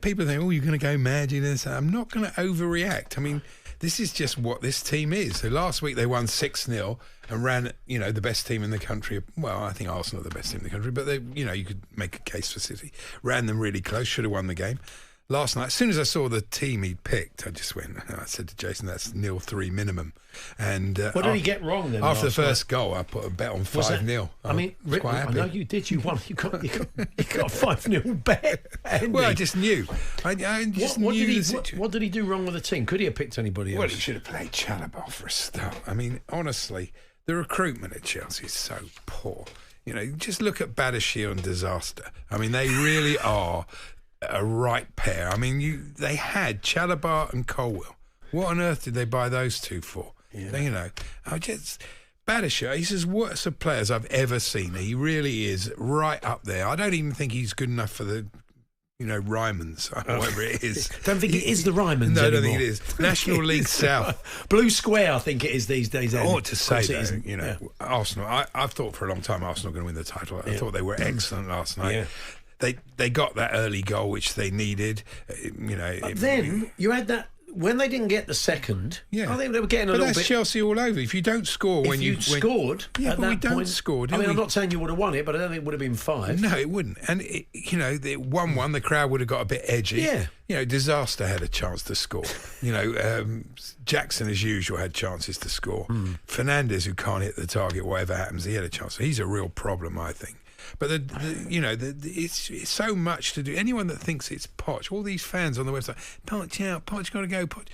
people think, oh, you're going to go mad. I'm not going to overreact. I mean, this is just what this team is. So last week they won 6-0 and ran, the best team in the country. Well, I think Arsenal are the best team in the country, but they, you could make a case for City. Ran them really close, should have won the game. Last night, as soon as I saw the team he'd picked, I just went, I said to Jason, that's 0-3 minimum. And what did he get wrong then? After the first goal, I put a bet on 5-0. I mean, Rick, I know you did. You won. You got a 5-0 bet. Well, I just knew. I just knew. What did he do wrong with the team? Could he have picked anybody else? Well, he should have played Chalobah for a start. I mean, honestly, the recruitment at Chelsea is so poor. Just look at Badashir and Disaster. I mean, they really are a right pair. I mean, they had Chalobah and Colwell. What on earth did they buy those two for? Yeah. Badashir, he's as worst of players I've ever seen. He really is right up there. I don't even think he's good enough for the, Rymans, whatever it is. Don't think it is the Rymans No, I anymore. don't think it is. National League South. Blue Square, I think it is these days. I ought to say, though, Arsenal, I've thought for a long time Arsenal were going to win the title. I thought they were excellent last night. Yeah. They got that early goal which they needed. But then you had that when they didn't get the second. Yeah, I think they were getting a little bit. But that's Chelsea all over. If you don't score when you scored, yeah, at but that we don't point, score. I mean, I'm not saying you would have won it, but I don't think it would have been 5. No, it wouldn't. And the 1-1, the crowd would have got a bit edgy. Yeah. Disaster had a chance to score. Jackson, as usual, had chances to score. Fernandes, who can't hit the target, whatever happens, he had a chance. So he's a real problem, I think. But it's so much to do. Anyone that thinks it's Poch, all these fans on the website, Poch out, Poch got to go. Poch.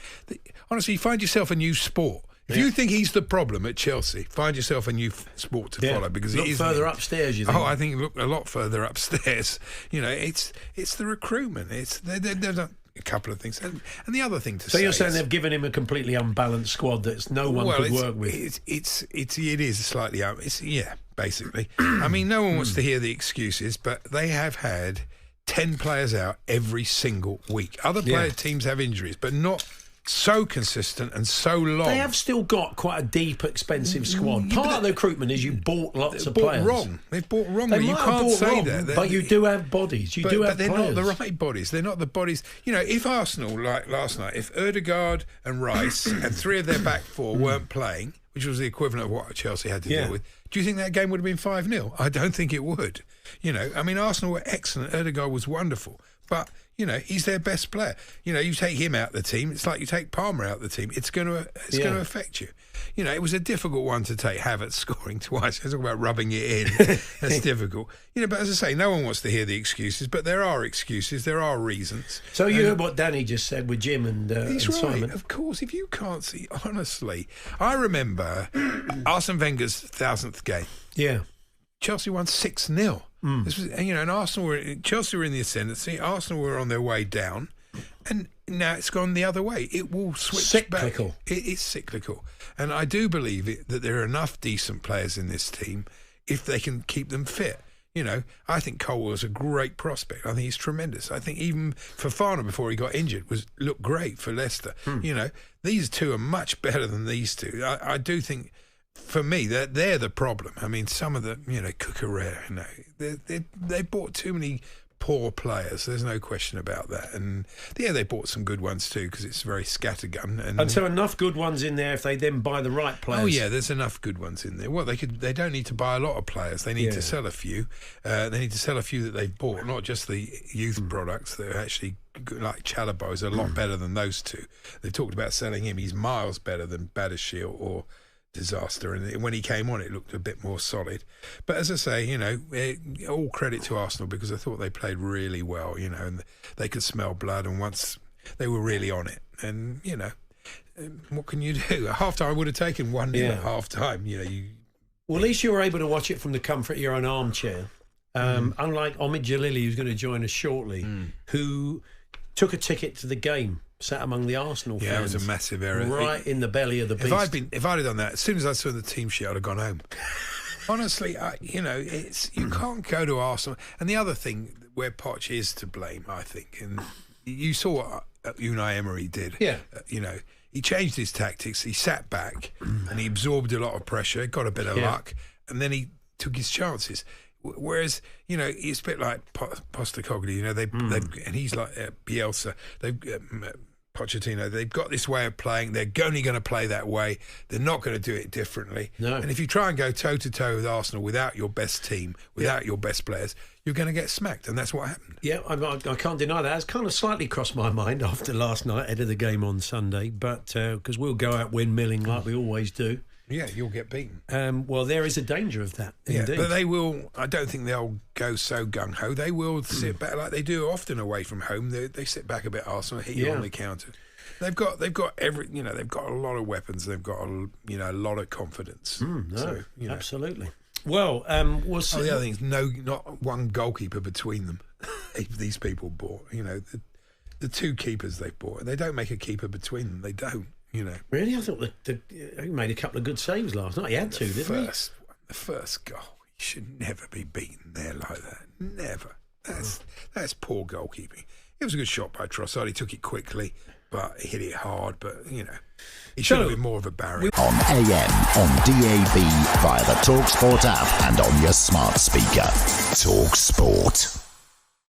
Honestly, find yourself a new sport. If you think he's the problem at Chelsea, find yourself a new sport to follow because look it is further upstairs. You think? Oh, I think look a lot further upstairs. It's the recruitment. There's a couple of things, and the other thing to say. So you're saying they've given him a completely unbalanced squad that no one could work with. It is slightly basically. I mean, no one wants to hear the excuses, but they have had 10 players out every single week. Other teams have injuries, but not so consistent and so long. They have still got quite a deep, expensive squad. Part of the recruitment is you bought lots of players. They've bought wrong. You can't say that. But you do have bodies. But they're players. not the right bodies. They're not the bodies. If Arsenal, like last night, if Ødegaard and Rice and 3 of their back 4 weren't playing, which was the equivalent of what Chelsea had to deal with, do you think that game would have been 5-0? I don't think it would. I mean, Arsenal were excellent. Ødegaard was wonderful. But, he's their best player. You take him out of the team, it's like you take Palmer out of the team. It's going to affect you. It was a difficult one to take, Havertz scoring twice. I talk about rubbing it in. That's difficult. But as I say, no one wants to hear the excuses, but there are excuses, there are reasons. So you heard what Danny just said with Jim and he's right. Simon. Of course, if you can't see, honestly, I remember Arsene Wenger's 1000th game. Yeah. Chelsea won 6-0. This was, and Chelsea were in the ascendancy. Arsenal were on their way down, and now it's gone the other way. It will switch back. It is cyclical, and I do believe that there are enough decent players in this team if they can keep them fit. I think Colwell's a great prospect. I think he's tremendous. I think even Fofana, before he got injured, looked great for Leicester. These two are much better than these two. I do think. For me, they're the problem. I mean, some of the, Cucurella, they bought too many poor players. There's no question about that. And they bought some good ones too because it's very scattergun. And so enough good ones in there if they then buy the right players. Oh yeah, there's enough good ones in there. Well, they don't need to buy a lot of players. They need to sell a few. They need to sell a few that they've bought, not just the youth products that are actually. Like Chalobah is a lot better than those two. They talked about selling him. He's miles better than Badashir or Disaster, and when he came on it looked a bit more solid. But as I say, all credit to Arsenal because I thought they played really well, and they could smell blood, and once they were really on it, and what can you do? At half time I would have taken 1-0 at half time. Well, at least you were able to watch it from the comfort of your own armchair. Unlike Omid Jalili, who's going to join us shortly, who took a ticket to the game. Sat among the Arsenal fans. Yeah, it was a massive error. Right in the belly of the beast. If I'd have done that, as soon as I saw the team sheet, I'd have gone home. Honestly, you can't go to Arsenal. And the other thing where Poch is to blame, I think, and you saw what Unai Emery did. Yeah. He changed his tactics. He sat back and he absorbed a lot of pressure, got a bit of luck, and then he took his chances. Whereas, it's a bit like Postecoglou, and he's like Bielsa. Pochettino, they've got this way of playing. They're only going to play that way. They're not going to do it differently. No. And if you try and go toe-to-toe with Arsenal without your best team, without your best players, you're going to get smacked, and that's what happened. Yeah, I can't deny that. It's kind of slightly crossed my mind after last night, ahead of the game on Sunday, but because we'll go out windmilling like we always do. Yeah, you'll get beaten. Well, there is a danger of that, indeed. But they will, I don't think they'll go so gung-ho. They will sit back like they do often away from home. They sit back a bit, Arsenal, hit you on the counter. They've got they've got a lot of weapons. They've got a lot of confidence. Absolutely. Well, we'll see. The other thing is not one goalkeeper between them. These people bought, the two keepers they've bought. They don't make a keeper between them. They don't. Really? I thought he made a couple of good saves last night. He had two, didn't he? The first goal. You should never be beaten there like that. Never. That's poor goalkeeping. It was a good shot by Trossard. He took it quickly, but he hit it hard. But, he should have been more of a barrier. On AM, on DAB, via the talkSPORT app and on your smart speaker. talkSPORT.